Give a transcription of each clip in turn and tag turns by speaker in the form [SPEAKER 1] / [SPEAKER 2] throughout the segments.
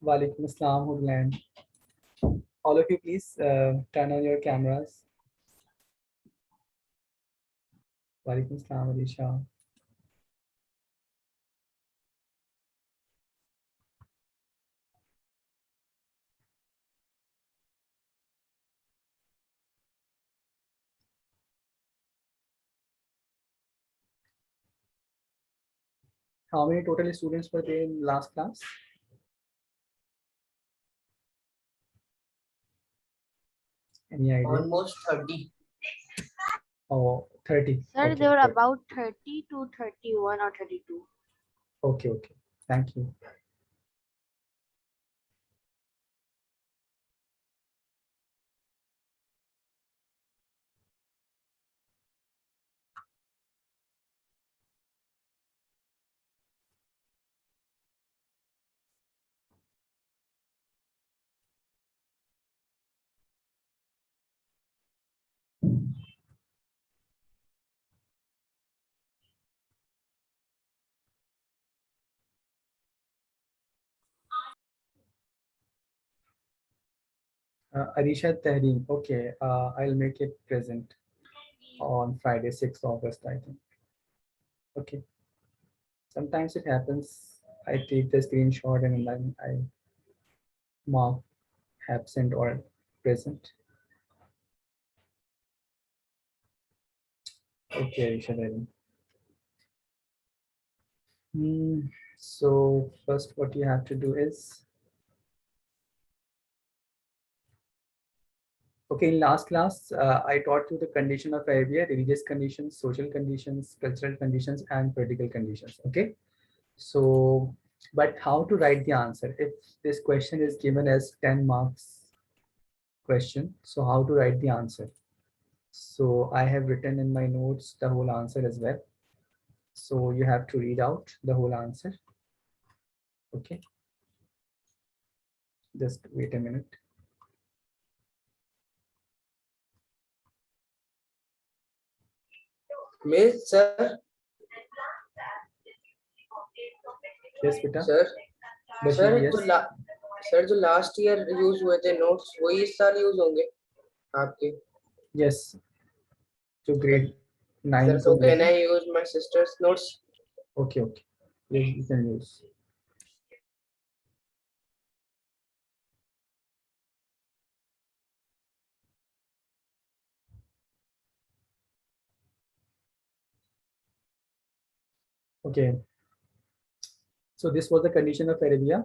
[SPEAKER 1] Walaikum Assalam, Woodland. All of you, please turn on your cameras. Walaikum Assalam, Alisha. How many total students were there in last class? Any idea?
[SPEAKER 2] Almost 30.
[SPEAKER 1] Oh, 30.
[SPEAKER 3] Sir,
[SPEAKER 1] Okay,
[SPEAKER 3] they were
[SPEAKER 1] good.
[SPEAKER 3] about 30 to 31 or 32.
[SPEAKER 1] Okay, okay. Thank you. Arisha Tahreem. Okay, I'll make it present on Friday, 6th August, I think. Okay. Sometimes it happens. I take the screenshot and then I mark absent or present. Okay, Arisha Tahreem. So first, what you have to do is, okay, in last class, I taught you the condition of behavior, religious conditions, social conditions, cultural conditions, and political conditions. Okay. So, but how to write the answer? If this question is given as 10 marks question, so how to write the answer? So I have written in my notes the whole answer as well. So you have to read out the whole answer. Okay. Just wait a minute.
[SPEAKER 2] Miss, sir.
[SPEAKER 1] Yes, beta.
[SPEAKER 2] Sir
[SPEAKER 1] Bashir,
[SPEAKER 2] sir
[SPEAKER 1] yes.
[SPEAKER 2] Sir जो last year use हुए थे notes वही इस साल use होंगे आपके
[SPEAKER 1] Yes. So grade
[SPEAKER 2] sir
[SPEAKER 1] 9
[SPEAKER 2] so
[SPEAKER 1] to
[SPEAKER 2] can I use my sister's notes?
[SPEAKER 1] okay, okay. Yes, you can use. Okay. So this was the condition of Arabia.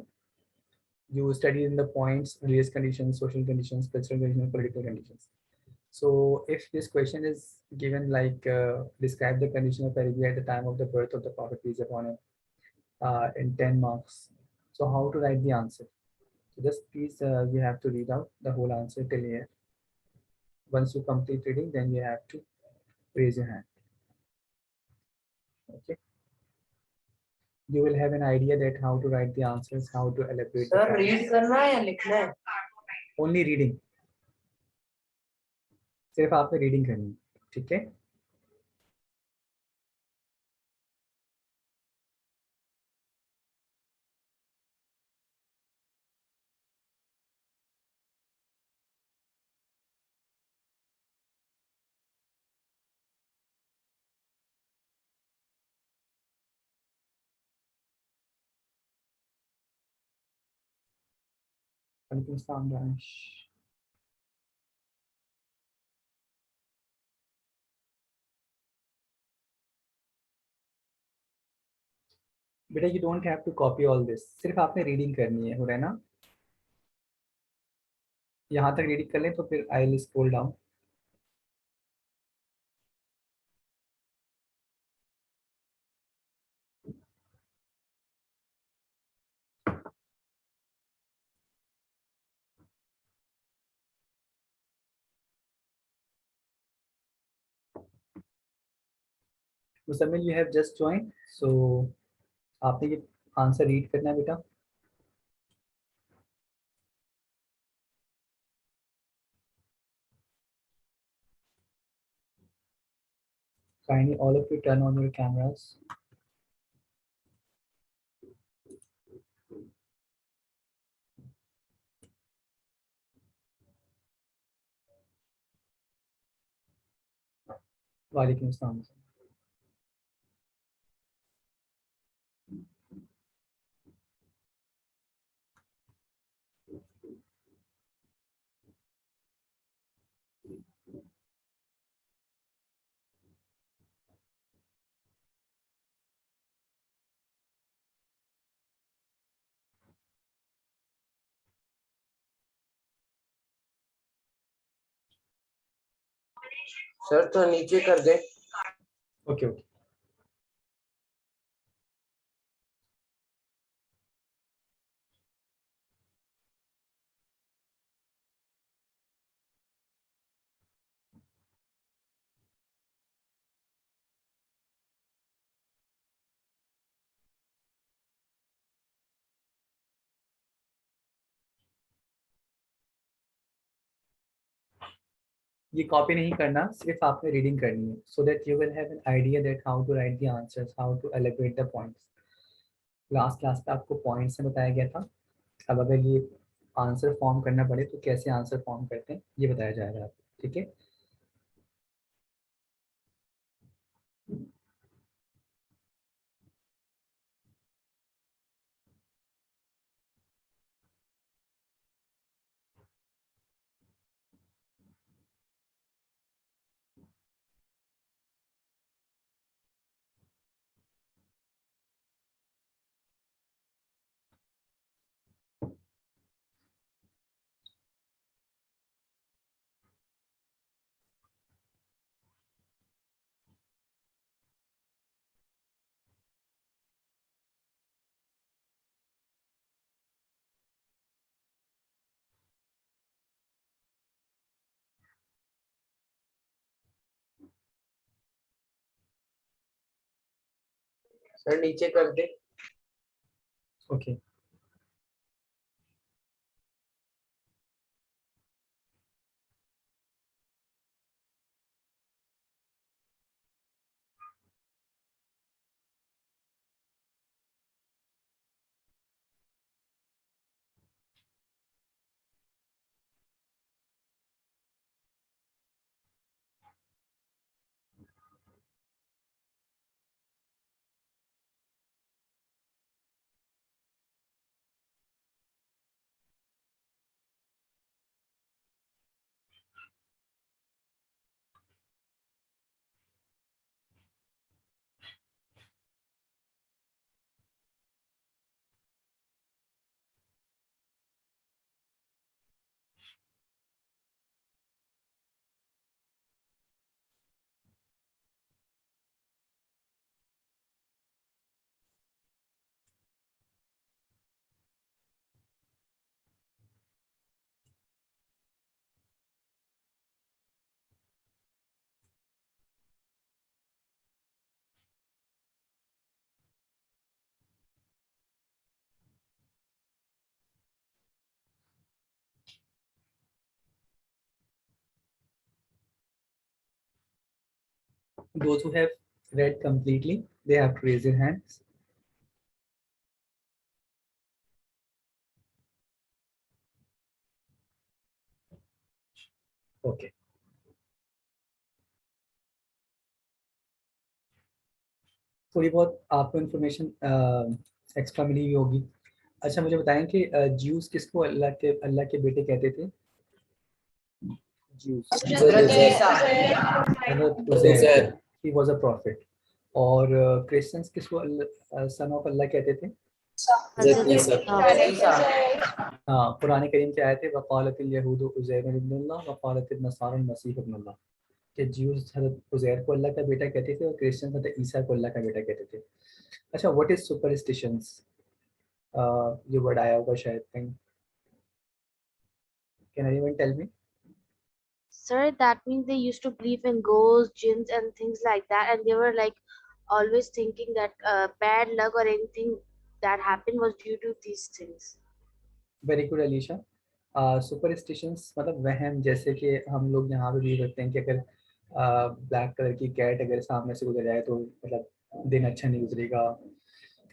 [SPEAKER 1] You studied in the points, race conditions, social conditions, cultural conditions, political conditions. So if this question is given like describe the condition of Arabia at the time of the birth of the Prophet peace upon him in 10 marks. So how to write the answer? So just please you have to read out the whole answer till here. Once you complete reading, then you have to raise your hand. Okay. You will have an idea that how to write the answers, how to elaborate the
[SPEAKER 2] sir
[SPEAKER 1] facts.
[SPEAKER 2] Read करना है या लिखना है?
[SPEAKER 1] Only reading. सिर्फ आपने reading करनी है, ठीक है? वालेकुम सलाम दानिश। बेटा you don't have to copy all this, सिर्फ आपने रीडिंग करनी है, हो रहा है ना? यहाँ तक रीडिंग कर लें तो फिर I will scroll down. Musammil you have just join, so आपने ये आंसर रीड करना है बेटा. Kindly all of you turn on your cameras. वालेकुम अस्सलाम.
[SPEAKER 2] सर तो नीचे कर दे.
[SPEAKER 1] Okay okay. ये कॉपी नहीं करना, सिर्फ आपने रीडिंग करनी है, so that you will have an idea that how to write the answers, how to elaborate the points. Last class पे आपको पॉइंट्स में बताया गया था. अब अगर ये आंसर फॉर्म करना पड़े तो कैसे आंसर फॉर्म करते हैं ये बताया जाएगा आपको. ठीक है.
[SPEAKER 2] सर नीचे कर दे.
[SPEAKER 1] Okay. Those who have read completely, they have to raise their hands. Okay. थोड़ी बहुत आपको इन्फॉर्मेशन एक्स्ट्रा मिली हुई होगी. अच्छा मुझे बताएं कि ज्यूस किसको अल्लाह के बेटे कहते थे? Juice.
[SPEAKER 2] Hazrat Isa.
[SPEAKER 1] Hazrat Uzair. He was a prophet. और क्रिश्चियंस किसको सन ऑफ अल्लाह कहते थे?
[SPEAKER 3] Hazrat
[SPEAKER 2] ईसा।
[SPEAKER 3] Isa.
[SPEAKER 1] हाँ, कुरान करीम के आए थे वक़ालतिल यहूदु उज़ैर इब्नुल्लाह वक़ालतिन नसारा मसीह इब्नुल्लाह, कि ज्यूज हज़रत उज़ैर को अल्लाह का बेटा कहते थे और क्रिश्चियन हज़रत ईसा को अल्लाह का बेटा कहते थे। अच्छा, व्हाट इज सुपरस्टिशंस? ये वर्ड आया होगा शायद कहीं। Can anyone tell me?
[SPEAKER 3] Sir, that means they used to believe in ghosts, jinns, and things like that, and they were like always thinking that bad luck or anything that happened was due to these things.
[SPEAKER 1] Very good Alisha. Superstitions मतलब वहम, जैसे कि हम लोग यहाँ पे भी करते हैं कि अगर ब्लैक कलर की कैट अगर सामने से गुजर जाए तो मतलब दिन अच्छा नहीं गुजरेगा,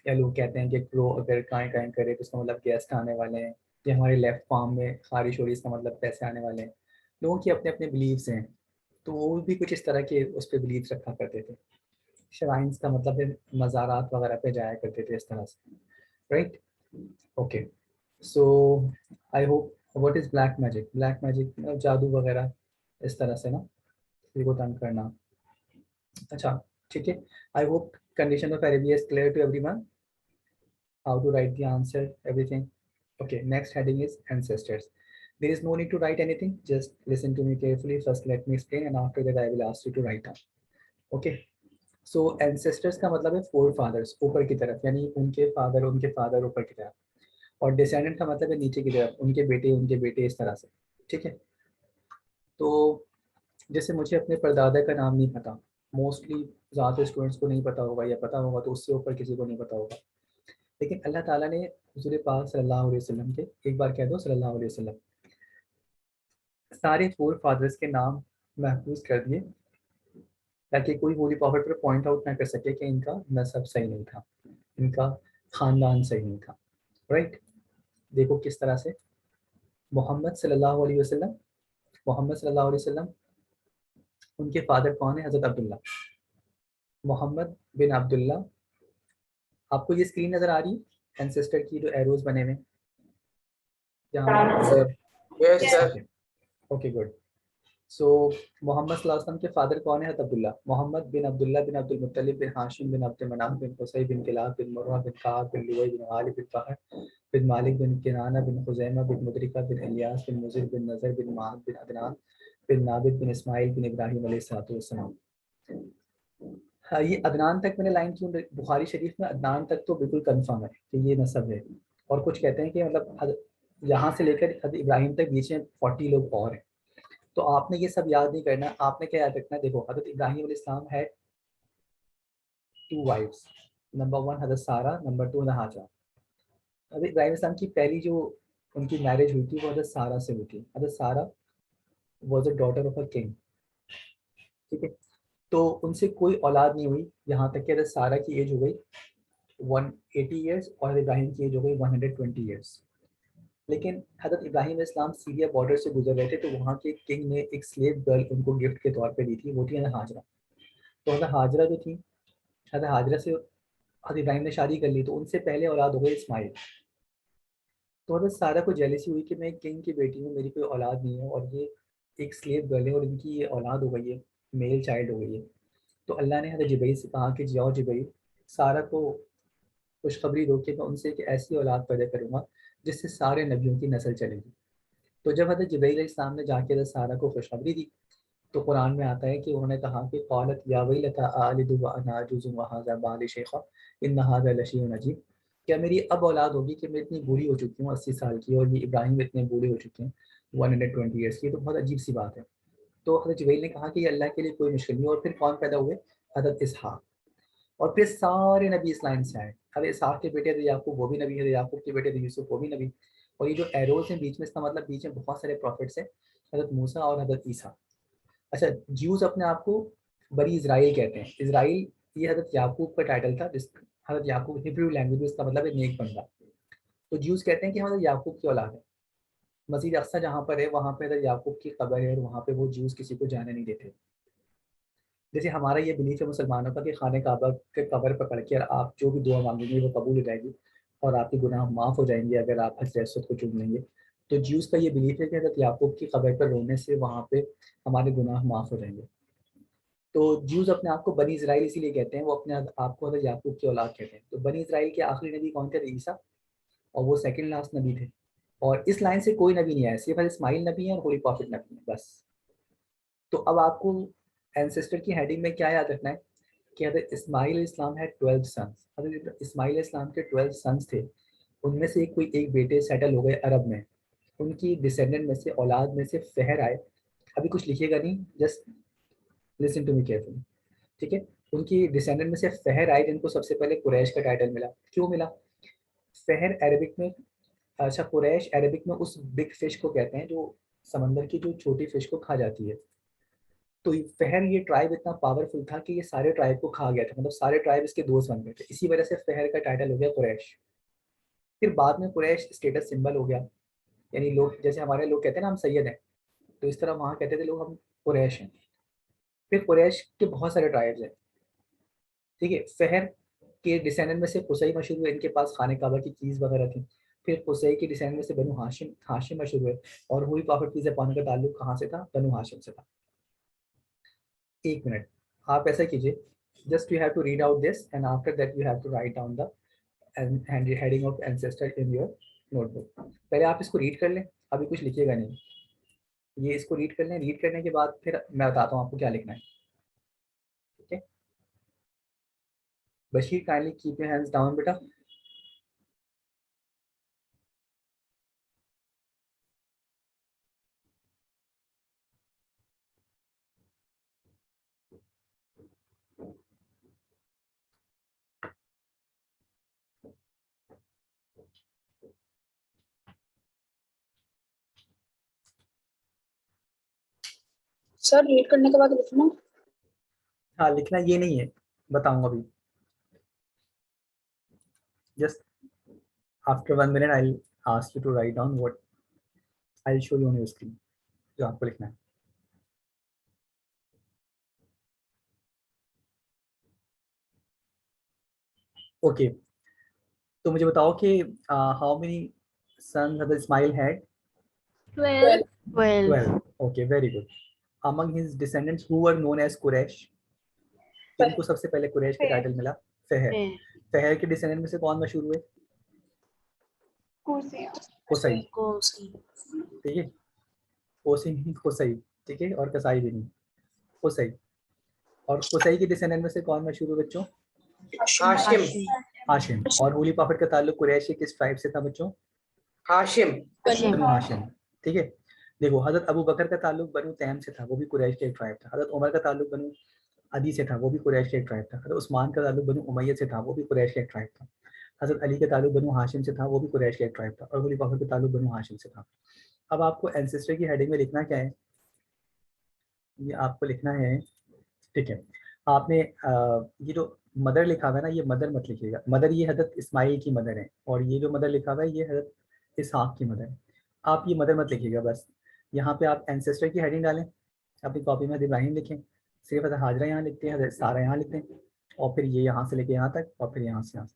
[SPEAKER 1] या लोग कहते हैं कि क्रो अगर काएं काएं करे तो इसका मतलब गेस्ट आने वाले हैं, या हमारे लेफ्ट पाम में खारिश हो रही है इसका मतलब पैसे आने वाले हैं। लोगों की अपने अपने बिलीव्स हैं, तो वो भी कुछ इस तरह के उस पर बिलीव रखा करते थे। शराइन्स का मतलब है मज़ारात वगैरह पे जाया करते थे इस तरह से, right? Okay, so I hope, what is black magic? Black magic जादू वगैरह इस तरह से ना, किसी को तंग करना। अच्छा, ठीक है। I hope condition of Arabia is clear to everyone, how to write the answer, everything. Okay, next heading is ancestors. There is no need to write anything, just listen to me carefully. First let me explain and after that I will ask you to write down. Okay, so ancestors का मतलब है forefathers, ऊपर की तरफ, यानी उनके father ऊपर की तरफ, और descendant का मतलब है नीचे की तरफ, उनके बेटे इस तरह से, ठीक है। तो जैसे मुझे अपने परदादा का नाम नहीं पता, मोस्टली ज़्यादातर स्टूडेंट्स को नहीं पता होगा, या पता होगा तो उससे ऊपर किसी को नहीं पता होगा, लेकिन अल्लाह ताला ने हुज़ूर पाक सल्लल्लाहु अलैहि वसल्लम के, एक बार कह दो सल्लल्लाहु अलैहि वसल्लम, सारे फोर फादर्स के नाम महफूज कर दिए, ताकि कोई होली प्रॉफिट पर पॉइंट आउट ना कर सके कि इनका नसब सही नहीं था, इनका ख़ानदान सही नहीं था, राइट? देखो किस तरह से मोहम्मद सल्लल्लाहु अलैहि वसल्लम, उनके फादर कौन है? हज़रत अब्दुल्ला, मोहम्मद बिन अब्दुल्ला। आपको ये स्क्रीन नज़र आ रही है एंसेस्टर की, जो एरोज बने हुए यहाँ?
[SPEAKER 2] Yes sir.
[SPEAKER 1] Okay good. So Muhammad सल्लल्लाहु अलैहि वसल्लम के फादर कौन है? हज़रत अब्दुल्ला, मोहम्मद बिन अब्दुल्ला बिन अब्दुल मुत्तलिब बिन हाशिम बिन अब्द मनाफ बिन कुसै बिन किलाब बिन मुर्रा बिन काब बिन लुवै बिन गालिब बिन फहर बिन मालिक बिन किनाना बिन खुज़ैमा बिन मुदरिका बिन इलियास बिन मुज़िर बिन नज़र बिन माद बिन अदनान बिन नाबिद बिन इस्माइल बिन इब्राहिम अलैहिस्सलाम। हाँ, ये अदनान तक मैंने लाइन क्यों, बुखारी शरीफ में अदनान तक तो बिल्कुल कंफर्म है कि ये नसब है, और कुछ कहते हैं कि मतलब यहाँ से लेकर हज़रत इब्राहिम तक बीच में 40 लोग और हैं। तो आपने ये सब याद नहीं करना, आपने क्या याद रखना है? देखो, हज़रत इब्राहिम अलैहिस्सलाम है 2 वाइफ्स, नंबर 1 हज़रत सारा, नंबर 2 हाजरा। हज़रत इब्राहिम अलैहिस्सलाम की पहली जो उनकी मैरिज हुई थी वो हज़रत सारा से हुई थी। हज़रत सारा was a daughter of a king, ठीक है। तो उनसे कोई औलाद नहीं हुई, यहाँ तक कि हज़रत सारा की एज हो गई 180 ईयर्स और हज़रत इब्राहिम की एज हो गई 120 ईयर्स। लेकिन हज़रत इब्राहिम अलैहिस्सलाम सीरिया बॉर्डर से गुजर रहे थे, तो वहाँ के किंग ने एक स्लेव गर्ल उनको गिफ्ट के तौर पे दी थी, वो थी हज़रत हाजरा। तो हज़रत हाजरा जो थी, हज़रत हाजरा से हज़रत इब्राहिम ने शादी कर ली, तो उनसे पहले औलाद हो गई इस्माइल। तो हज़रत सारा को जेलसी हुई कि मैं किंग की बेटी हूँ, मेरी कोई औलाद नहीं है, और ये एक स्लेव गर्ल है और इनकी ये औलाद हो गई है, मेल चाइल्ड हो गई है। तो अल्लाह ने हज़रत जिब्रील से कहा कि जाओ जिब्रील, सारा को खुशखबरी दो कि मैं उनसे एक ऐसी औलाद पैदा करूँगा जिससे सारे नबियों की नस्ल चलेगी। तो जब हज़रत जिब्रील अलैहिस्सलाम ने जाके हज़रत सारा को खुशखबरी दी, तो कुरान में आता है कि उन्होंने कहा कि क़ालत या वैलता आलिदु व अना अजूज़ुन व हाज़ा बाली शेख़ा इन्न हाज़ा लशैउन अजीब, क्या मेरी अब औलाद होगी कि मैं इतनी बूढ़ी हो चुकी हूँ 80 साल की, और ये इब्राहिम इतने बूढ़े हो चुके हैं 120 ईयर्स की, तो बहुत अजीब सी बात है। तो हज़रत जिब्रील ने कहा कि ये अल्लाह के लिए कोई मुश्किल नहीं। और फिर कौन पैदा हुए? हज़रत इसहाक़। और फिर सारे नबी इस लाइन से आए। हज़रत इसहाक़ के बेटे थे याकूब, वो भी नबी है, याकूब के बेटे थे यूसुफ, वो भी नबी। और ये जो एरोज हैं बीच में, इसका मतलब बीच में बहुत सारे प्रॉफिट्स हैं, हज़रत मूसा और हज़रत ईसा। अच्छा, ज्यूज अपने आप को बनी इजराइल कहते हैं। इजराइल ये हज़रत याकूब का टाइटल था, जिस हज़रत याकूब हिब्रू लैंग्वेज में इसका मतलब है नेक बंदा। तो ज्यूज कहते हैं कि हम हज़रत याकूब की औलाद है। मस्जिद अक्सा जहाँ पर है वहाँ पे हज़रत याकूब की कब्र है, और वहाँ पे वो ज्यूज किसी को जाने नहीं देते। जैसे हमारा ये बिलीफ है मुसलमानों का कि खाने काबा के कब्र पर पढ़ के आप जो भी दुआ मांगेंगे वो कबूल हो जाएगी, और आपके गुनाह माफ़ हो जाएंगे अगर आप हजर असवद को चुन लेंगे। तो ज्यूज का ये बिलीफ है कि हज़रत याकूब की कब्र पर रोने से वहाँ पे हमारे गुनाह माफ़ हो जाएंगे। तो ज्यूज अपने आप को बनी इजराइल इसीलिए कहते हैं, वो अपने आप को हज़रत याकूब की औलाद कहते हैं। तो बनी इजराइल के आखिरी नबी कौन थे? ईसा, और वो सेकंड लास्ट नबी थे। और इस लाइन से कोई नबी नहीं आया, सिर्फ इस्माइल नबी है और होली प्रॉफिट नबी है बस। तो अब आपको एंसेस्टर की हेडिंग में क्या याद रखना है कि हज़रत इस्माइल इस्लाम है 12 सन्स। हज़रत इस्माइल इस्लाम के 12 सन्स थे, उनमें से कोई एक बेटे सेटल हो गए अरब में, उनकी डिसेंडेंट में से, औलाद में से फहर आए। अभी कुछ लिखिएगा नहीं, just listen to me carefully, ठीक है। उनकी डिसेंडेंट में से फहर आए, जिनको सबसे पहले कुरैश का टाइटल मिला। क्यों मिला? फहर अरबिक में, अच्छा कुरैश अरबिक में उस बिग फिश को कहते हैं जो समंदर की जो छोटी फिश को खा जाती है। तो फहर ये ट्राइब इतना पावरफुल था कि ये सारे ट्राइब को खा गया था, मतलब सारे ट्राइब इसके दोस्त बन गए थे। इसी वजह से फहर का टाइटल हो गया कुरैश। फिर बाद में कुरैश स्टेटस सिंबल हो गया, यानी लोग जैसे हमारे लोग कहते हैं ना हम सैयद हैं, तो इस तरह वहाँ कहते थे लोग हम कुरैश हैं। फिर कुरैश के बहुत सारे ट्राइब्स हैं, ठीक है। फहर के डिसेंडेंट में से कुसई मशहूर हुए, इनके पास खाने काबा की चीज़ वगैरह थी। फिर कुसई के डिसेंडेंट में से बनु हाशिम हाशिम मशहूर हुए, और हुई प्रॉफिट की ज़बान का ताल्लुक कहाँ से था? बनु हाशिम से था। एक मिनट, आप ऐसा कीजिए, just you have to read out this and after that you have to write down the heading of ancestor in your notebook. पहले आप इसको रीड कर लें, अभी कुछ लिखिएगा नहीं, ये इसको रीड कर लें। रीड करने के बाद फिर मैं बताता हूँ आपको क्या लिखना है, ठीक है। Bashir kindly keep your hands down बेटा।
[SPEAKER 4] सर रीड करने के बाद लिखना।
[SPEAKER 1] हाँ लिखना ये नहीं है, बताऊंगा अभी, just after 1 minute I ask you to write down what I show you on your screen, जो आपको लिखना है। ओके, तो मुझे बताओ कि how many sons had Ismail had?
[SPEAKER 4] 12
[SPEAKER 3] 12
[SPEAKER 1] 12। Okay, very good. Among his descendants who were known as Quraish, किनको सबसे पहले कुरैश का टाइटल मिला? फहर।
[SPEAKER 3] फिर
[SPEAKER 1] फहर के डिसेंडेंट में से कौन मशहूर हुए? कुसई,
[SPEAKER 3] कोसी
[SPEAKER 1] ठीक है। कोसी नहीं, कुसई, ठीक है, और कसाई भी नहीं, कुसई। और कुसई के डिसेंडेंट में से कौन मशहूर हुए बच्चों?
[SPEAKER 2] हाशिम।
[SPEAKER 3] हाशिम
[SPEAKER 1] हाशिम। और होली प्रॉफिट का ताल्लुक कुरैश के किस ट्राइब से था बच्चों?
[SPEAKER 2] हाशिम।
[SPEAKER 1] बनु हाशिम, ठीक है। देखो हजरत अबू बकर का ताल्लुक बनु तैम से था, वो भी कुरैश के एक ट्राइब था। हजरत उमर का ताल्लुक बनु अदी से था, वो भी कुरैश के एक ट्राइब था। हजरत उस्मान का ताल्लुक बनु उमैया से था, वो भी कुरैश के एक ट्राइब था। हजरत अली का ताल्लुक बनु हाशिम से था, वो भी कुरैश के एक ट्राइब था। और होली प्रॉफिट का ताल्लुक बनु हाशिम से था। अब आपको एंसेस्टर की हेडिंग में लिखना क्या है? ये आपको लिखना है, ठीक है। आपने ये जो मदर लिखा हुआ है ना, ये मदर मत लिखिएगा। मदर ये हजरत इस्माइल की मदर है, और ये जो मदर लिखा हुआ है ये हजरत इसहाक की मदर है। आप ये मदर मत लिखिएगा, बस यहाँ पे आप एंसेस्टर की हेडिंग डालें, अपनी कॉपी में हजरत इब्राहिम लिखें, सिर्फ हजरत हाजरा यहाँ लिखते हैं, हजरत सारा यहाँ लिखते हैं, और फिर ये यहाँ से लेके यहाँ तक, और फिर यहाँ से यहाँ से।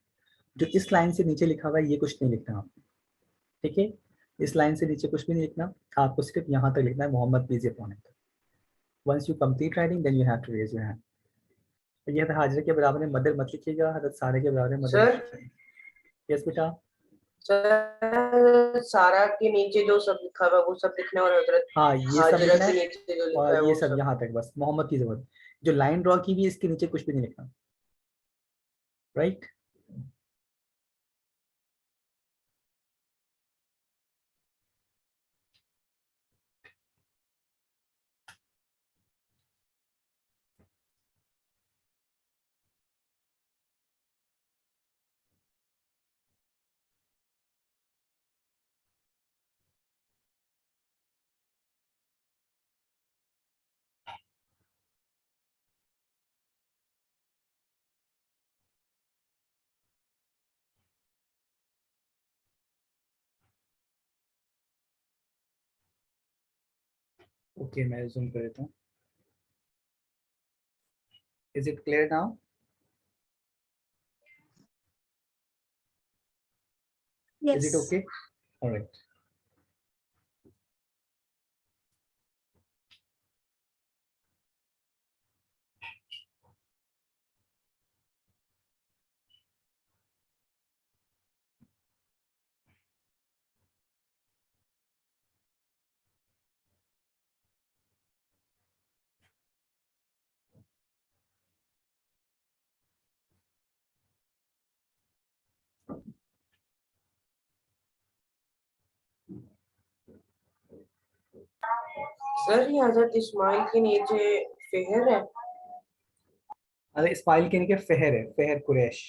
[SPEAKER 1] जो इस लाइन से नीचे लिखा हुआ है ये कुछ नहीं लिखना आप, ठीक है। इस लाइन से नीचे कुछ भी नहीं लिखना, आपको सिर्फ यहाँ तक लिखना है, Muhammad please upon it. Once you complete writing then you have to raise your hand. ये हजरत हाजरा के बराबर है मदर मत लिखिएगा, हजरत सारे के बराबर है मदर मत
[SPEAKER 2] सर
[SPEAKER 1] लिखिएगा। यस बेटा।
[SPEAKER 2] सर सारा के नीचे जो सब लिखा हुआ है वो सब लिखना है, और हजरत
[SPEAKER 1] हाँ ये सब
[SPEAKER 2] हाजरा
[SPEAKER 1] लिखना
[SPEAKER 2] के
[SPEAKER 1] है,
[SPEAKER 2] नीचे जो लिखा
[SPEAKER 1] और
[SPEAKER 2] है
[SPEAKER 1] ये
[SPEAKER 2] वो
[SPEAKER 1] सब
[SPEAKER 2] सब।
[SPEAKER 1] यहाँ तक बस, मोहम्मद की जरूरत। जो लाइन ड्रॉ की भी इसके नीचे कुछ भी नहीं लिखना, राइट। ओके, मैं जूम कर देता हूँ। Is it clear now? Is it okay? Alright.
[SPEAKER 2] Sir ये हजरत इस्माइल के नीचे फिहर है।
[SPEAKER 1] अरे इस्माइल के नीचे फहर है, फहर Quraish.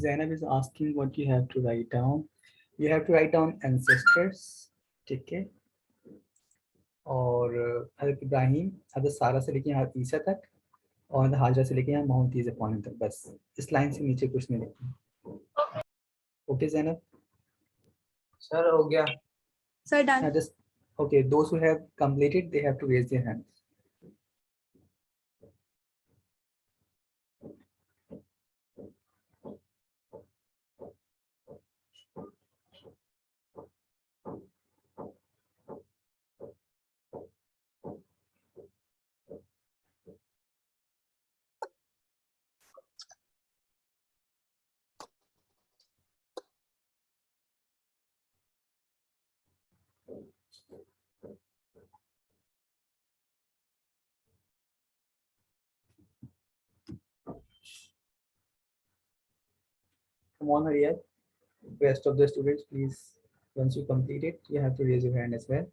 [SPEAKER 1] Zainab is asking what you have to write down. You have to write down ancestors, ठीक है, और हज़रत इब्राहिम, हज़रत सारा से लेके हज़रत ईसा तक, और हज़रत हाजरा से लेके यहाँ मोहम्मद तीज़ अपॉन तक, बस इस लाइन से नीचे कुछ नहीं लिखना। ओके ज़ैनब?
[SPEAKER 2] सर हो गया।
[SPEAKER 4] Sir, done.
[SPEAKER 1] Now just okay, those who have completed, they have to raise their hands. Come on, hurry up. Rest of the students, please, once you complete it, you have to raise your hand as well.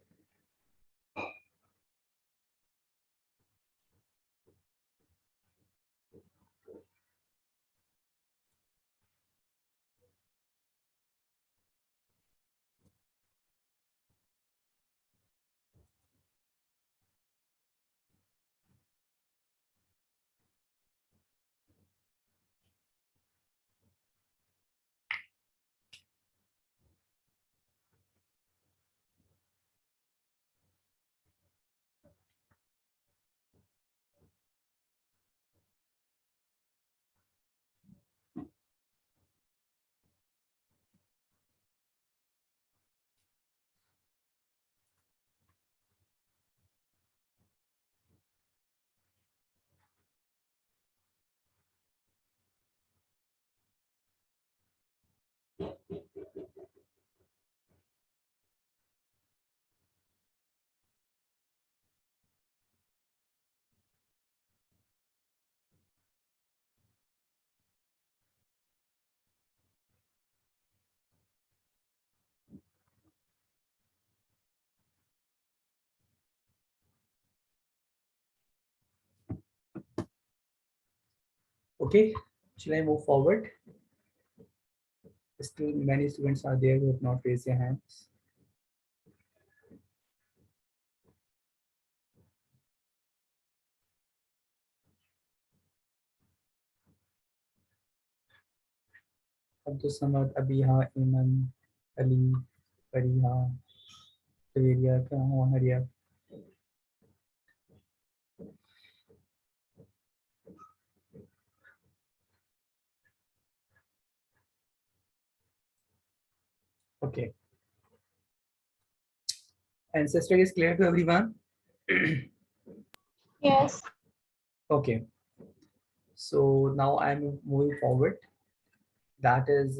[SPEAKER 1] Okay, shall I move forward? Still many students are there who have not raised their hands. Abdul Samad, Abiha, Iman, Ali, Fariha, Javeria, come on, hurry up. Okay. Ancestor is clear to everyone?
[SPEAKER 4] Yes.
[SPEAKER 1] Okay. So now I'm moving forward. That is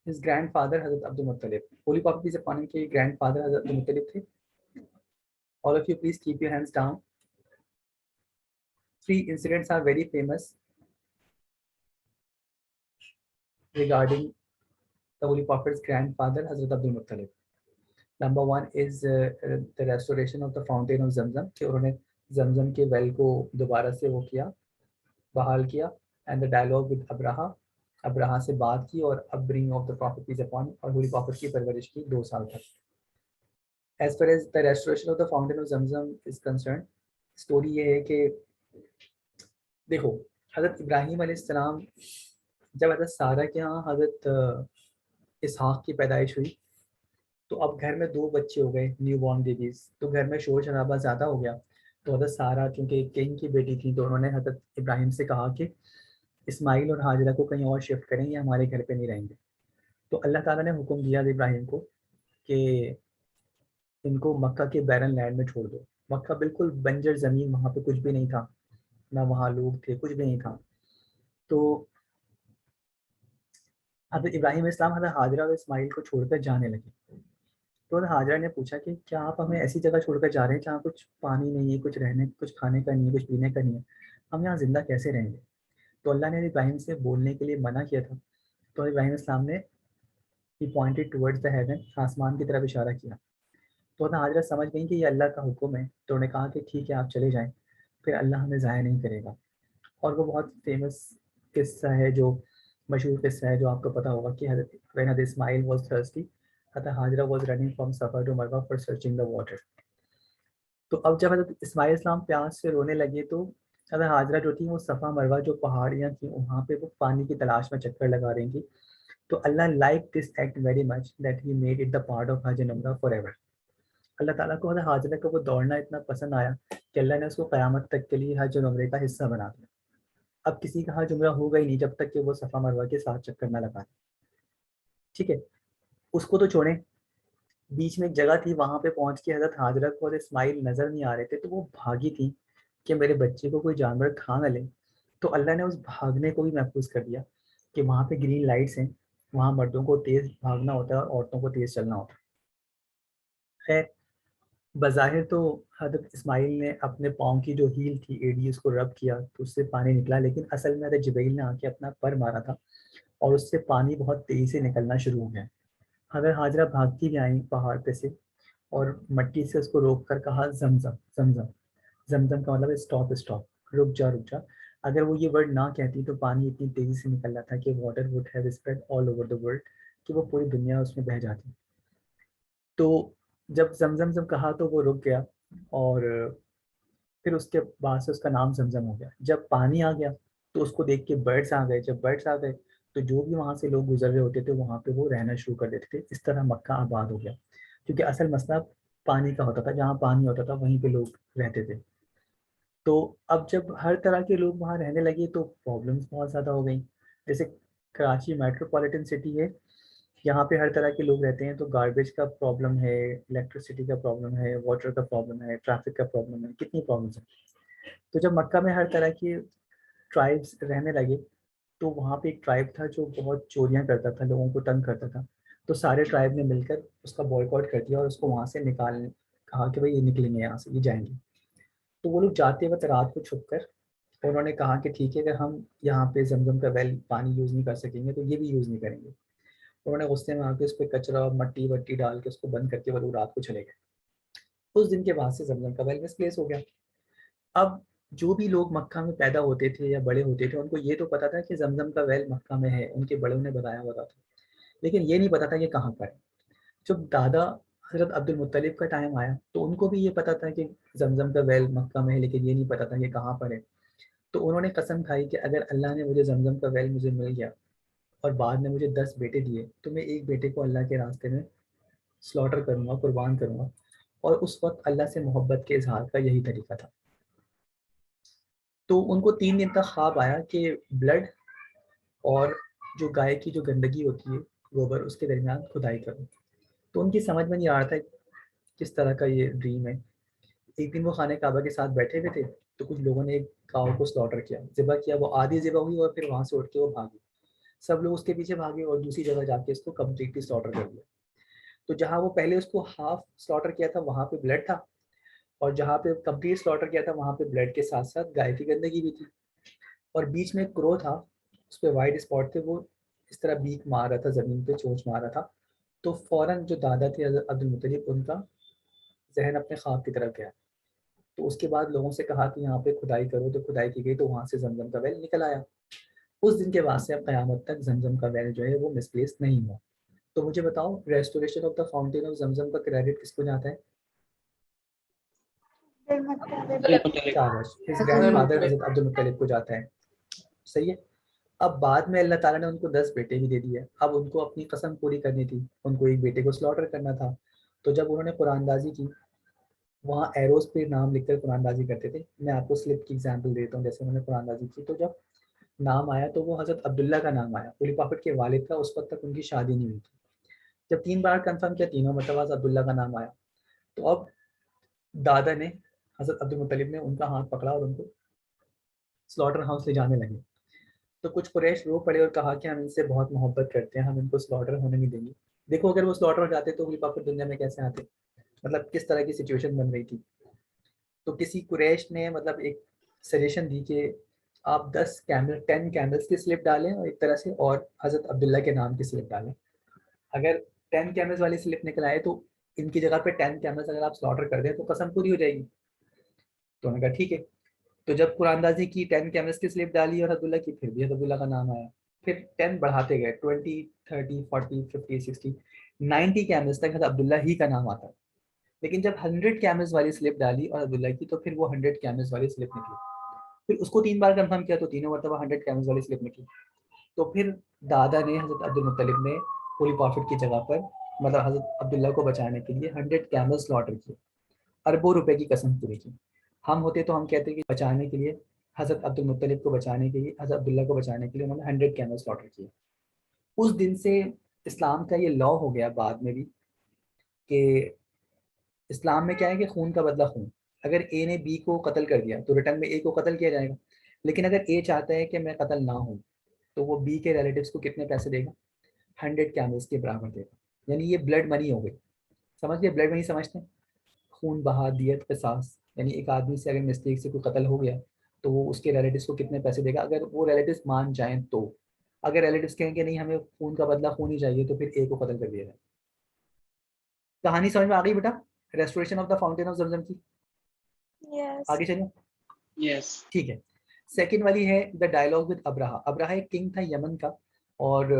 [SPEAKER 1] his grandfather, Hazrat Abdul Muttalib. Holy Prophet peace upon him, के grandfather Hazrat Abdul Muttalib थे. All of you, please keep your hands down. three incidents are very famous regarding the Holy Prophet's grandfather, Hazrat Abdul Muttalib. Number one is the restoration of the fountain of Zamzam, कि उन्होंने जमजम के well को दोबारा से वो किया, बहाल किया, and the dialogue with Abraha से बात की और upbringing of the Prophet peace upon और Holy Prophet की परवरिश की 2 साल तक. As far as the restoration of the fountain of Zamzam is concerned, story ये है कि देखो हज़रत इब्राहीम अलैहिस्सलाम जब हज़रत सारा के यहाँ हज़रत इसहाक की पैदाइश हुई तो अब घर में 2 बच्चे हो गए, न्यू बॉर्न बेबीज, तो घर में शोर शराबा ज़्यादा हो गया। तो हज़रत सारा चूँकि किंग की बेटी थी तो उन्होंने हज़रत इब्राहीम से कहा कि इस्माइल और हाजरा को कहीं और शिफ्ट करें, ये हमारे घर पे नहीं रहेंगे। तो अल्लाह ताला ने हुक्म दिया इब्राहीम को कि इनको मक्का के बैरन लैंड में छोड़ दो। मक्का बिल्कुल बंजर ज़मीन, वहाँ पे कुछ भी नहीं था, ना वहाँ लोग थे, कुछ भी नहीं था। तो हज़रत इब्राहीम इस्लाम हज़रत हाजरा और इस्माइल को छोड़कर जाने लगे। तो हाजरा ने पूछा कि क्या आप हमें ऐसी जगह छोड़कर जा रहे हैं जहाँ कुछ पानी नहीं है, कुछ रहने, कुछ खाने का नहीं है, कुछ पीने का नहीं है, हम यहाँ जिंदा कैसे रहेंगे? तो अल्लाह ने इब्राहीम से बोलने के लिए मना किया था। तो इब्राहीम इस्लाम ने ही पॉइंटेड टुवर्ड्स द हेवन, आसमान की तरफ इशारा किया। तो हाजरा समझ गई कि ये अल्लाह का हुक्म है, तो उन्होंने कहा कि ठीक है आप चले जाएँ, फिर अल्लाह हमें ज़ाया नहीं करेगा। और वो बहुत फेमस किस्सा है, जो मशहूर किस्सा है, जो आपको पता होगा कि हज़रत इस्माइल वाज थर्स्टी, हज़रत हाजरा वाज रनिंग फ्रॉम सफ़ा टू मरवा फॉर सर्चिंग द वाटर। तो अब जब हज़रत इस्माइल इस्लाम प्यास से रोने लगे तो हज़रत हाजरा जो थी वो सफ़ा मरवा जो पहाड़ियाँ थी वहाँ पे वो पानी की तलाश में चक्कर लगा रही थी। तो Allah like this act very much that he made it the part of Hajj and Umrah forever. Allah Taala को हज़रत हाजरा का वो दौड़ना इतना पसंद आया कि अल्लाह ने उसको क़यामत तक के लिए हज और उम्रे का हिस्सा बना दिया। अब किसी का हज उम्रा होगा ही नहीं जब तक कि वो सफ़ा मरवा के साथ चक्कर ना लगाए। ठीक है, उसको तो छोड़ें, बीच में एक जगह थी, वहाँ पे पहुँच के हज़रत हाजरा को और इस्माइल नज़र नहीं आ रहे थे, तो वो भागी थी कि मेरे बच्चे को कोई जानवर खा ना ले। तो अल्लाह ने उस भागने को भी महफूज कर दिया कि वहाँ पे ग्रीन लाइट्स हैं, वहाँ मर्दों को तेज़ भागना होता है और औरतों को तेज़ चलना होता है। खैर, बज़ाहिर तो हज़रत इस्माइल ने अपने पाँव की जो हील थी, एड़ी, उसको रब किया तो उससे पानी निकला, लेकिन असल में हज़रत जिब्रील ने आके अपना पर मारा था और उससे पानी बहुत तेज़ी से निकलना शुरू हो गया। हज़रत हाजरा भागती भी आई पहाड़ पे से और मट्टी से उसको रोक कर कहा ज़मज़म ज़मज़म। ज़मज़म का मतलब है स्टॉप स्टॉप, रुक जा रुक जा। अगर वो ये वर्ड ना कहती तो पानी इतनी तेज़ी से निकल रहा था कि water would have spread all over the world, कि वो पूरी दुनिया उसमें बह जाती। तो जब ज़मज़म जब कहा तो वो रुक गया और फिर उसके बाद से उसका नाम ज़मज़म हो गया। जब पानी आ गया तो उसको देख के बर्ड्स आ गए, जब बर्ड्स आ गए तो जो भी वहाँ से लोग गुजर रहे होते थे वहाँ पे वो रहना शुरू कर देते थे। इस तरह मक्का आबाद हो गया, क्योंकि असल मसला पानी का होता था, जहाँ पानी होता था वहीं पे लोग रहते थे। तो अब जब हर तरह के लोग वहाँ रहने लगे तो प्रॉब्लम्स बहुत ज़्यादा हो गई। जैसे कराची मेट्रोपॉलिटन सिटी है, यहाँ पे हर तरह के लोग रहते हैं, तो गार्बेज का प्रॉब्लम है, इलेक्ट्रिसिटी का प्रॉब्लम है, वाटर का प्रॉब्लम है, ट्रैफिक का प्रॉब्लम है, कितनी प्रॉब्लम्स हैं। तो जब मक्का में हर तरह के ट्राइब्स रहने लगे तो वहाँ पे एक ट्राइब था जो बहुत चोरियाँ करता था, लोगों को तंग करता था। तो सारे ट्राइब ने मिलकर उसका बॉयकॉट कर दिया और उसको वहाँ से निकाल, कहा कि भाई ये निकलेंगे यहाँ से, ये जाएंगे। तो वो लोग जाते वक्त रात को छुप कर उन्होंने कहा कि ठीक है, अगर हम यहाँ पे जमजम का वेल पानी यूज़ नहीं कर सकेंगे तो ये भी यूज़ नहीं करेंगे। उन्होंने गुस्से में आके उस पर कचरा मट्टी वट्टी डाल के उसको बंद करके वो लोग रात को चले गए। उस दिन के बाद से जमजम का वेल मिसप्लेस हो गया। अब जो भी लोग मक्का में पैदा होते थे या बड़े होते थे उनको ये तो पता था कि जमजम का वेल मक्का में है, उनके बड़ों ने बताया हुआ था, लेकिन ये नहीं पता था कि कहाँ पर है। जब दादा हजरत अब्दुल मुत्तलिब का टाइम आया तो उनको भी ये पता था कि जमजम का वेल मक्का में है, लेकिन ये नहीं पता था कि कहाँ पर है। तो उन्होंने कसम खाई कि अगर अल्लाह ने मुझे जमजम का वेल मुझे मिल गया और बाद में मुझे 10 बेटे दिए तो मैं एक बेटे को अल्लाह के रास्ते में स्लॉटर करूँगा, कुर्बान करूँगा। और उस वक्त अल्लाह से मोहब्बत के इजहार का यही तरीका था। तो उनको 3 दिन तक ख्वाब आया कि ब्लड और जो गाय की जो गंदगी होती है, गोबर, उसके दरमियान खुदाई करो। तो उनकी समझ में नहीं आ रहा था किस तरह का ये ड्रीम है। एक दिन वो खाने काबा के साथ बैठे हुए थे तो कुछ लोगों ने एक गाँव को स्लॉटर किया, ज़िबा किया, वो आधी ज़िबा हुई और फिर वहाँ से उठ के वो भागी। सब लोग उसके पीछे भागे और दूसरी जगह जाके इसको कम्प्लीटली स्लॉटर कर दिया। तो जहाँ वो पहले उसको हाफ स्लॉटर किया था वहाँ पे ब्लड था और जहाँ पे कंप्लीट स्लॉटर किया था वहाँ पे ब्लड के साथ साथ गाय की गंदगी भी थी, और बीच में एक क्रो था, उस पर वाइट स्पॉट थे, वो इस तरह बीक मार रहा था ज़मीन पे, चोंच मार रहा था। तो फौरन जो दादा थे हज़रत अब्दुल मुत्तलिब, उनका जहन अपने ख्वाब की तरफ गया। तो उसके बाद लोगों से कहा कि यहाँ पे खुदाई करो, तो खुदाई की गई, तो वहाँ से जमजम का वेल निकल आया। उस दिन के बाद से अब क़यामत तक जमजम का वेल जो है वो मिसप्लेस नहीं हुआ। तो मुझे बताओ, restoration of the fountain of Zamzam का क्रेडिट किसको जाता है? शाबाश, हिज ग्रैंडफादर हज़रत अब्दुल मुत्तलिब को जाता है। सही है। अब बाद में अल्लाह ताला ने उनको 10 बेटे भी दे दिए। अब उनको अपनी कसम पूरी करनी थी, उनको एक बेटे को स्लॉटर करना था। तो जब उन्होंने कुरानदाजी की, वहाँ एरोज पे नाम लिखकर कुरानदाजी करते थे। मैं आपको स्लिप की एग्जांपल देता हूँ, जैसे उन्होंने कुरानदाजी की, तो जब नाम आया तो वो हज़रत अब्दुल्ला का नाम आया। होली प्रॉफिट के वालिद का उस वक्त तक उनकी शादी नहीं हुई थी। जब 3 बार कंफर्म किया, तीनों मतलब हज़रत अब्दुल्ला का नाम आया। तो अब दादा ने, हज़रत अब्दुल मुत्तलिब ने उनका हाथ पकड़ा और उनको स्लॉटर हाउस ले जाने लगे। तो कुछ कुरैश रो पड़े और कहा कि हम इनसे बहुत मोहब्बत करते हैं, हम इनको स्लॉटर होने नहीं देंगे। देखो, अगर वो स्लॉटर हो जाते तो होली प्रॉफिट दुनिया में कैसे आते, मतलब किस तरह की सिचुएशन बन रही थी। तो किसी कुरैश ने मतलब एक सजेशन दी कि आप 10 कैमल्स की स्लिप डालें और एक तरह से, और हज़रत अब्दुल्ला के नाम की स्लिप डालें। अगर 10 कैमल्स वाली स्लिप निकल आए तो इनकी जगह पे 10 कैमल्स अगर आप स्लॉटर कर दें तो कसम पूरी हो जाएगी। तो उन्होंने कहा ठीक है। तो जब कुरानदाजी की 10 कैमल्स की स्लिप डाली और अब्दुल्ला की, फिर भी अब्दुल्ला का नाम आया। फिर 10 बढ़ाते गए, 20, 30, 40, 50, 60, 90 कैमल्स तक अब्दुल्ला ही का नाम आता है। लेकिन जब 100 कैमल्स वाली स्लिप डाली और अब्दुल्ला की, तो फिर वो 100 कैमल्स वाली स्लिप निकली। फिर उसको 3 बार कंफर्म किया तो तीनों मरतबा 100 कैमल्स वाली स्लिप निकली। तो फिर दादा ने, हज़रत अब्दुल मुत्तलिब ने होली प्रॉफिट की जगह पर, मतलब हज़रत अब्दुल्ला को बचाने के लिए 100 कैमल्स स्लॉटर किए, अरबों रुपए की कसम पूरी की। हम होते तो हम कहते कि बचाने के लिए, हज़रत अब्दुल मुत्तलिब को बचाने के लिए, हज़रत अब्दुल्ला को बचाने के लिए उन्होंने 100 कैमल्स स्लॉटर किए। उस दिन से इस्लाम का ये लॉ हो गया बाद में भी, कि इस्लाम में क्या है कि खून का बदला खून। अगर ए ने बी को कत्ल कर दिया तो रिटर्न में ए को कत्ल किया जाएगा। लेकिन अगर ए चाहता है कि मैं कत्ल ना हूँ, तो वो बी के रिलेटिव्स को कितने पैसे देगा? 100 कैमल्स के बराबर देगा। यानी ये ब्लड मनी हो गई। समझ गए? ब्लड मनी समझते हैं? खून बहा, दियत, किसास। यानी एक आदमी से अगर मिस्टेक से कोई कत्ल हो गया तो वो उसके रिलेटिव्स को कितने पैसे देगा, अगर वो रिलेटिव्स मान जाएं तो। अगर रिलेटिव्स कहेंगे नहीं, हमें खून का बदला खून ही चाहिए, तो फिर ए को कत्ल कर दिया जाए। कहानी समझ में आ गई बेटा? Restoration of the fountain of Zamzam की।
[SPEAKER 4] Yes.
[SPEAKER 1] आगे चलिए।
[SPEAKER 5] Yes.
[SPEAKER 1] ठीक है। सेकंड वाली है the dialogue with Abraha. Abraha एक किंग था यमन का, और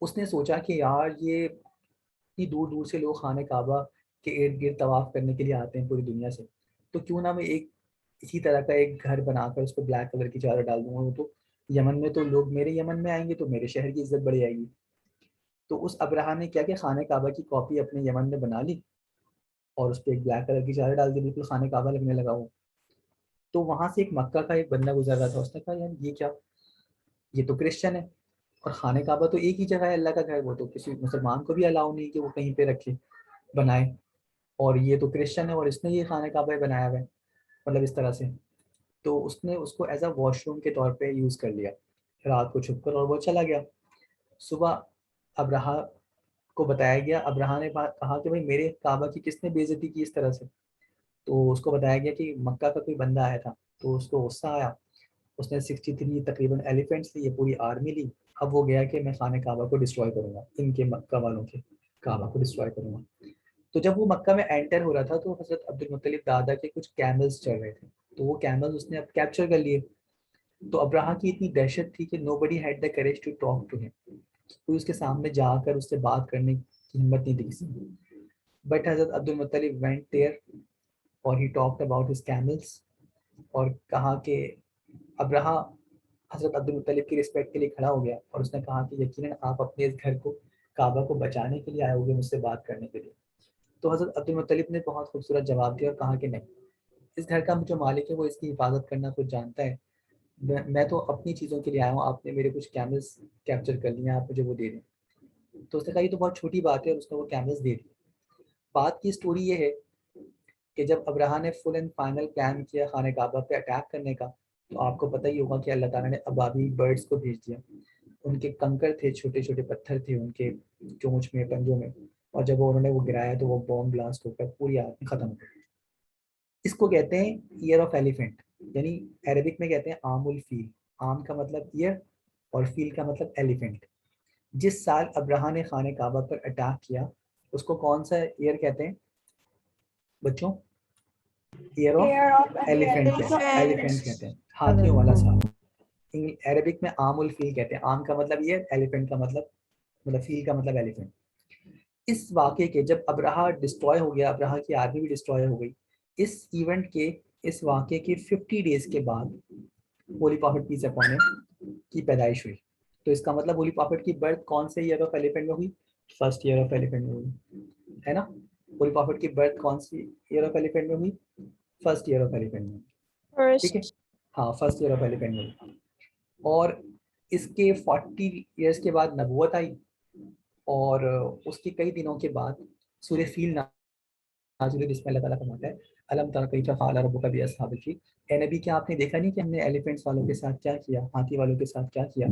[SPEAKER 1] उसने सोचा कि यार ये इतनी दूर दूर से लोग खाने काबा के इर्द गिर्द तवाफ करने के लिए आते हैं पूरी दुनिया से, तो क्यों ना मैं एक इसी तरह का एक घर बनाकर उस पर ब्लैक कलर की चादर डाल दूंगा। तो यमन में तो लोग मेरे यमन में आएंगे तो मेरे शहर की इज्जत बढ़ जाएगी। तो उस अब्राहा ने क्या किया, खाने काबा की कॉपी अपने यमन में बना ली और उस पर एक ब्लैक कलर की चादर डाल दी, बिल्कुल खाने काबा लगने लगा वो। तो वहां से एक मक्का का एक बंदा गुजर रहा था, उसने कहा यार ये क्या, ये तो क्रिश्चियन है, और खाने काबा तो एक ही जगह है अल्लाह का घर, वो तो किसी मुसलमान को भी अलाउ नहीं कि वो कहीं पे रखे बनाए, और ये तो क्रिश्चियन है और इसने ये खाने काबा बनाया हुआ है, मतलब इस तरह से। तो उसने उसको एज अ वॉशरूम के तौर पे यूज़ कर लिया रात को छुप कर, और वो चला गया। सुबह अब्राहा को बताया गया, अब्राहा ने कहा कि भाई मेरे काबा की किसने बेइज्जती की इस तरह से। तो उसको बताया गया कि मक्का का कोई बंदा आया था। तो उसको गुस्सा आया, उसने 63 तकरीबन एलिफेंट्स लिए, पूरी आर्मी ली। अब वो गया कि मैं खाने काबा को डिस्ट्रॉय करूंगा, इनके मक्का वालों के काबा को डिस्ट्रॉय करूंगा। तो जब वो मक्का में एंटर हो रहा था तो हज़रत अब्दुल मुत्तलिब दादा के कुछ कैमल्स चल रहे थे, तो वो कैमल्स उसने अब कैप्चर कर लिए। तो अब्राहा की इतनी दहशत थी कि nobody had the courage to talk to him. कोई उसके सामने जाकर उससे बात करने की हिम्मत नहीं थी किसी की। बट हज़रत अब्दुल मुत्तलिब वेंट देयर और he talked about his camels, और कहा कि अब्राहा हज़रत अब्दुल मुत्तलिब की रिस्पेक्ट के लिए खड़ा हो गया, और उसने कहा कि यकीनन आप अपने इस घर को, काबा को बचाने के लिए आए होंगे मुझसे बात करने के लिए। तो हज़रत अब्दुल मुत्तलिब ने बहुत खूबसूरत जवाब दिया और कहा कि नहीं, इस घर का जो मालिक है वो इसकी हिफाजत करना खुद जानता है। मैं तो अपनी चीज़ों के लिए आया हूँ, आपने मेरे कुछ कैमल्स कैप्चर कर लिए, आप मुझे वो दे दें। तो उसने कहा ये तो बहुत छोटी बात है, और उसने वो कैमल्स दे दिए। बात की स्टोरी ये है कि जब अब्राहा ने फुल एंड फाइनल प्लान किया खाने काबा पे अटैक करने का, तो आपको पता ही होगा कि अल्लाह ताला ने अबाबी बर्ड्स को भेज दिया। उनके कंकर थे, छोटे छोटे पत्थर थे उनके चोंच में, पंजों में, और जब उन्होंने वो गिराया तो वो बॉम्ब ब्लास्ट होकर पूरी आर्मी खत्म हो गई। इसको कहते हैं ईयर ऑफ एलिफेंट, यानी अरेबिक में कहते हैं आमुल फील। आम का मतलब ईयर और फील का मतलब एलिफेंट। जिस साल अब्राहा ने खाने काबा पर अटैक किया उसको कौन सा ईयर कहते हैं बच्चों? ईयर ऑफ एलिफेंट एलिफेंट कहते हैं, हाथियों वाला साल। अरेबिक में आमुल फील कहते हैं। आम का मतलब ईयर, एलिफेंट का मतलब फील का मतलब एलिफेंट। इस वाक़े के जब अब्राहा डिस्ट्रॉय हो गया, अब्राहा की आर्मी भी डिस्ट्रॉय हो गई, इस इवेंट के, इस वाक़े के 50 डेज के बाद holy prophet piece upon him की पैदाइश हुई। तो इसका मतलब होली प्रॉफिट की बर्थ कौन से ईयर ऑफ एलिफेंट में हुई? फर्स्ट ईयर ऑफ एलिफेंट में हुई, है ना। होली प्रॉफिट की बर्थ कौन सी ईयर ऑफ एलिफेंट में हुई? फर्स्ट ईयर ऑफ एलिफेंट में, ठीक है। हाँ, फर्स्ट ईयर ऑफ एलिफेंट में हुई। और इसके 40 ईयर्स के बाद नबूवत आई, और उसके कई दिनों के बाद सूरह फील नाज़िल हुई, जिसमें अल्लाह ताला फरमाता है अलम तरा कैफ़ फ़अल रब्बुका बिअस्हाबिल फील। ए नबी, क्या आपने देखा नहीं कि हमने एलिफेंट्स वालों के साथ क्या किया, हाथी वालों के साथ क्या किया?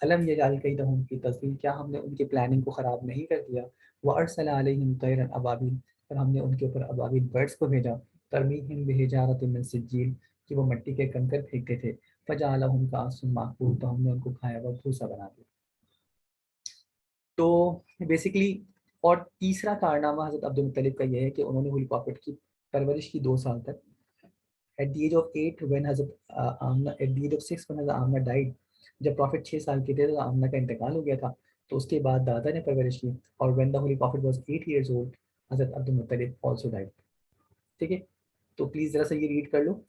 [SPEAKER 1] अलम यजअल कैदहुम फी तज़लील, क्या हमने उनकी प्लानिंग को ख़राब नहीं कर दिया? व अरसला अलैहिम तैरन अबाबिल, और हमने उनके ऊपर अबाबिल बर्ड्स को भेजा, तरमीहिम बिहिजारतिन मिन सिज्जील, कि वो मिट्टी के कंकर फेंकते थे, फजअलहुम कअस्फिन माकूल, तो हमने उनको खाया हुआ भूसा बना दिया। तो बेसिकली, और तीसरा कारनामा हज़रत अब्दुल मुत्तलिब का यह है कि उन्होंने होली प्रॉफिट की परवरिश की 2 साल तक। At the age of 8 when Hazrat Amna, at the age of 6 when Hazrat Amna died, जब प्रॉफिट 6 साल के थे तो आमना का इंतकाल हो गया था, तो उसके बाद दादा ने परवरिश की। और when the holy prophet was 8 years old, हज़रत अब्दुल मुत्तलिब आल्सो डाइड। ठीक है, तो प्लीज़ ज़रा सा ये रीड कर लो।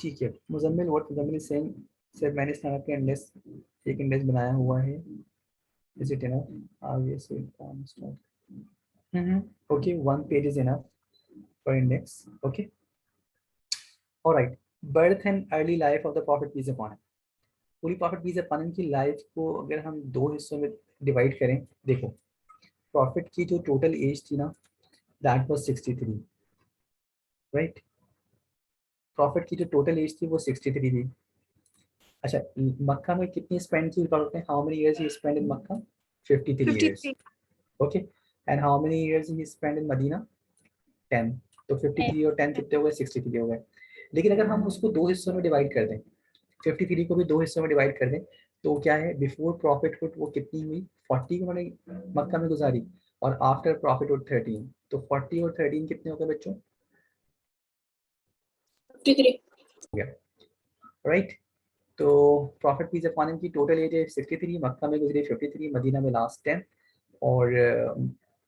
[SPEAKER 1] ठीक है, Muzammil, what Muzammil is saying, sir मैंने इस तरह के इंडेक्स, एक इंडेक्स बनाया हुआ है, इज इट इनफ? आगे से काम start. Okay, 1 page is enough for index. Okay, alright. Birth and early life of the profit piece upon him. पूरी प्रॉफिट पीस अपॉन हिम की लाइफ को अगर हम 2 हिस्सों में डिवाइड करें, देखो, प्रॉफिट की जो टोटल एज थी ना, दैट वाज 63, राइट। प्रॉफिट की जो टोटल एज थी वो 63 थी। अच्छा, मक्का में कितनी स्पेंड की प्रॉफिट ने? How many years he spend in Mecca? 53 years.
[SPEAKER 4] 53
[SPEAKER 1] okay, and how many years he spend in Medina? 10। तो 53 और 10 कितने हो गए? 63 हो गए। लेकिन अगर हम उसको 2 हिस्सों में डिवाइड कर दें, 53 को भी 2 हिस्सों में डिवाइड कर दें, तो क्या है, बिफोर प्रॉफिटहुड वो कितनी हुई? 40 उन्होंने मक्का में गुजारी, और आफ्टर प्रॉफिटहुड 13। तो 40 और 13 कितने हो गए बच्चों?
[SPEAKER 4] 53
[SPEAKER 1] राइट। तो प्रॉफिट पीस अपॉन हिम की टोटल एज है 63, मक्का में गुजरी 53, मदीना में लास्ट 10। और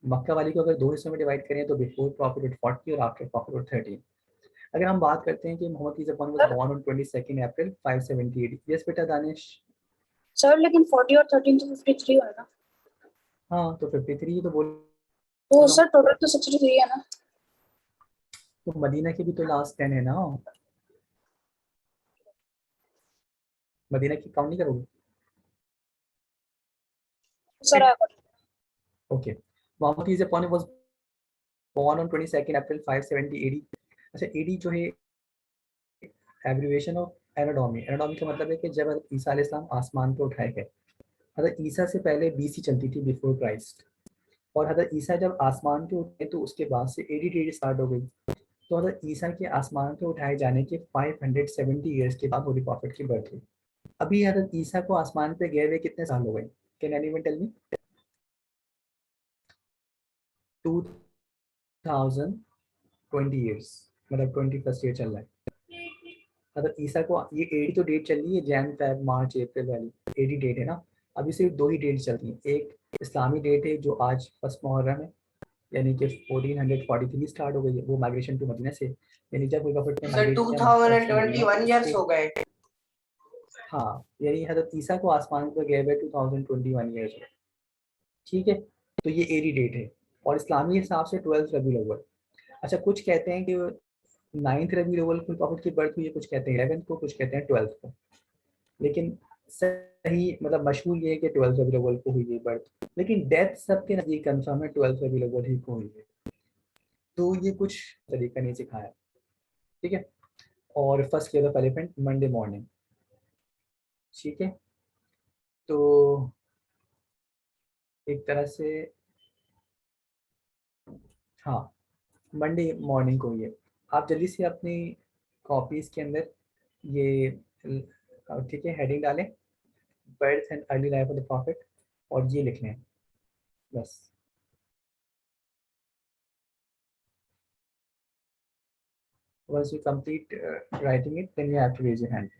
[SPEAKER 1] मक्का वाली को अगर 2 हिस्सों में डिवाइड करें तो बिफोर प्रॉफिटहुड 40 और आफ्टर प्रॉफिटहुड 13। अगर हम बात करते हैं कि Muhammad peace upon was born on 22 April 578। Yes बेटा दानिश।
[SPEAKER 4] सर, लेकिन 40 और 13 तो 53 हुआ ना।
[SPEAKER 1] हाँ, तो 53 तो बोल,
[SPEAKER 4] तो सर टोटल तो 63 है ना।
[SPEAKER 1] तो मदीना की भी तो लास्ट 10 है ना, मदीना की काउंट नहीं करोगे?
[SPEAKER 4] Sir
[SPEAKER 1] okay, Muhammad peace upon was born on 22 April 570 AD. अच्छा, एडी जो है एब्रिविएशन ऑफ एनाडोमी। एनाडोमी का मतलब है कि जब हज़रत ईसा अलैहिस्सलाम आसमान पे उठाए गए, हज़रत ईसा से पहले बीसी चलती थी, बिफोर क्राइस्ट। और हज़रत ईसा जब आसमान पे उठे तो उसके बाद से एडी डेट स्टार्ट हो गई। तो हज़रत ईसा के आसमान पे उठाए जाने के 570 ईयर्स के बाद होली प्रॉफिट की बर्थ हुई। अभी हज़रत ईसा को आसमान पे गए हुए कितने साल हो गए? Can anyone tell me? 2020 years, मतलब 21st ईयर चल रहा है। मतलब ईसा को ये एडी तो डेट चल रही है, जैन फेब मार्च अप्रैल वाली एडी डेट है ना। अभी सिर्फ 2 ही डेट चलती हैं। एक इस्लामी डेट है जो आज 1 मुहर्रम है, यानी कि 1443 स्टार्ट हो गई है, वो माइग्रेशन टू मदीना से, यानी जब हुई प्रॉफिट ने
[SPEAKER 2] सर
[SPEAKER 1] माइग्रेट किया मक्का से मदीना,
[SPEAKER 2] 2021 ईयर्स हो गए।
[SPEAKER 1] हाँ, यानी हज़रत ईसा को आसमान पर गए हुए 2021 ईयर्स हो। ठीक है, तो ये एडी डेट है, और इस्लामी हिसाब से 12 रबीउल अव्वल। अच्छा, कुछ कहते हैं कि 9th रबी अव्वल को प्रॉफिट की बर्थ हुई है, कुछ कहते हैं 11th को, कुछ कहते हैं 12th को, लेकिन सही मतलब मशहूर ये है कि 12th रबी अव्वल को हुई है बर्थ, लेकिन डेथ सबके नजदीक कंफर्म है 12th रबी अव्वल ही को हुई है। तो ये कुछ तरीका नहीं सिखाया, ठीक है। और first year of elephant Monday morning, ठीक है। तो एक तरह से हाँ मंडे मॉर्निंग को ये आप जल्दी से अपनी कॉपीज के अंदर ये ठीक है हेडिंग डालें, birth and early life of the profit, और ये लिख लें बस। Once you complete writing it, then you have to raise your hand.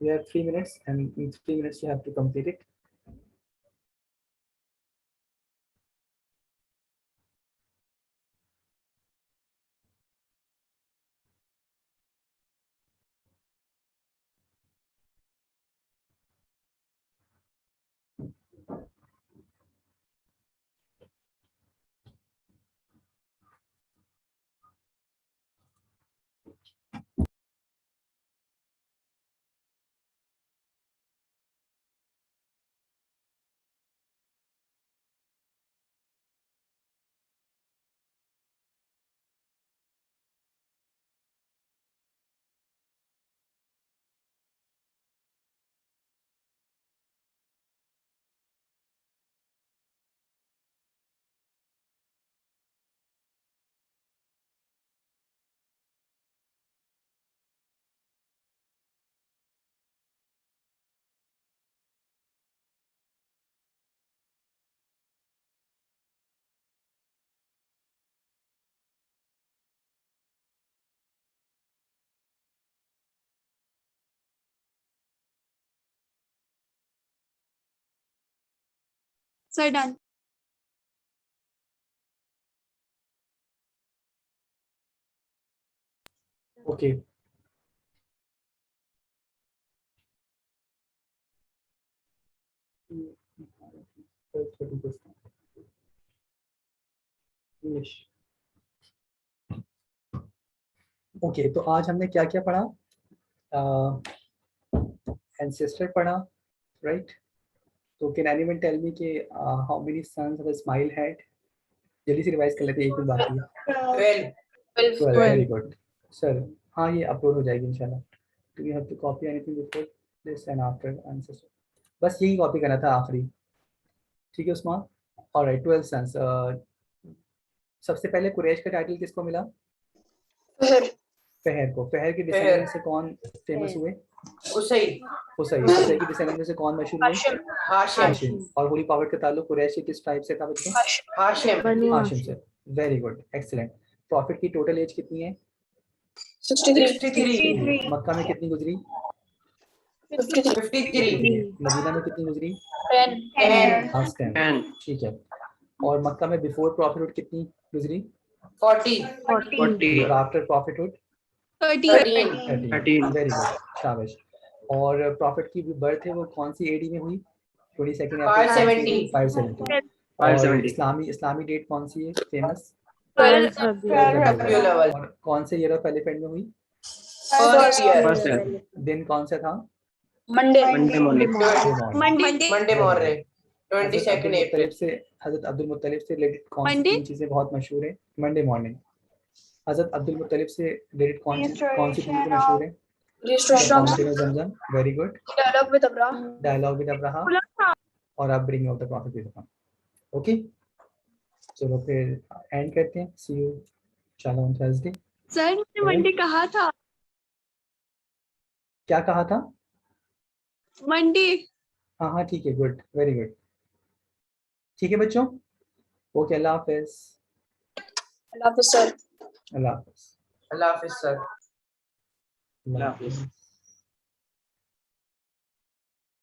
[SPEAKER 1] You have 3 minutes, and in 3 minutes you have to complete it.
[SPEAKER 4] Sir, done.
[SPEAKER 1] Okay. Okay, तो आज हमने क्या क्या पढ़ा? एंसेस्टर पढ़ा, राइट? तो कैन एनीवन टेल मी कि how many sons of Ismail had? जल्दी से रिवाइज कर लेते हैं, एक दिन बाकी है। 12, वेरी गुड सर। हाँ, ये अपलोड हो जाएगी इंशाल्लाह। Do you have to copy anything before this and after ancestor? बस यही कॉपी करना था आखिरी, ठीक है उस्मान? Alright, 12 sons. सबसे पहले कुरैश का टाइटल किसको मिला? फहर को। फहर के डिसेंडेंट से कौन फेमस हुए?
[SPEAKER 2] उसई
[SPEAKER 1] उसई की डिसेंडेंट से कौन मशहूर हुए?
[SPEAKER 2] हाशिम
[SPEAKER 1] हाशिम। और होली प्रॉफिट का ताल्लुक कुरैश के किस ट्राइब से था बच्चों?
[SPEAKER 2] हाशिम
[SPEAKER 3] बनी
[SPEAKER 1] हाशिम से। Very good, excellent. प्रॉफिट की टोटल एज कितनी है?
[SPEAKER 2] 63
[SPEAKER 1] मक्का में कितनी गुजरी?
[SPEAKER 2] 53
[SPEAKER 1] मदीना में कितनी गुजरी?
[SPEAKER 2] 10
[SPEAKER 1] 10, ठीक है। और मक्का में बिफोर प्रॉफिटहुड कितनी गुजरी?
[SPEAKER 2] 40
[SPEAKER 1] और आफ्टर प्रॉफिटहुड?
[SPEAKER 2] 13
[SPEAKER 1] वेरी गुड, शाबाश। और प्रॉफिट की बर्थ है वो कौन सी एडी में हुई? 22nd
[SPEAKER 2] 570
[SPEAKER 1] 570। और इस्लामी डेट कौन सी है फेमस?
[SPEAKER 3] 12 रबी
[SPEAKER 1] और कौन से ईयर ऑफ एलिफेंट में हुई?
[SPEAKER 2] फर्स्ट ईयर
[SPEAKER 1] दिन कौन सा था?
[SPEAKER 4] Monday.
[SPEAKER 2] मंडे मॉर्निंग
[SPEAKER 1] हजरत
[SPEAKER 2] 22nd
[SPEAKER 1] अब्दुल
[SPEAKER 2] अप्रैल
[SPEAKER 1] मुत्तलिब से रिलेटेड कौन सी तीन चीजें बहुत मशहूर है? Monday morning. हजरत अब्दुल मुत्तलिब से रिलेटेड कौन सी चीजें मशहूर है? Fountain of Zamzam, very good. Dialogue with Abraham, और आप bring out the prophet with Abraham. Okay, चलो फिर एंड करते हैं। सी यू इंशाल्लाह ऑन थर्सडे।
[SPEAKER 4] सर मैंने मंडे कहा था।
[SPEAKER 1] क्या कहा था?
[SPEAKER 4] मंडे।
[SPEAKER 1] हाँ हाँ, ठीक है, गुड, वेरी गुड। ठीक है बच्चों, ओके, अल्लाह हाफिज।
[SPEAKER 4] अल्लाह हाफिज सर।
[SPEAKER 1] अल्लाह हाफिज।
[SPEAKER 2] अल्लाह हाफिज सर
[SPEAKER 1] अल्लाह हाफिज।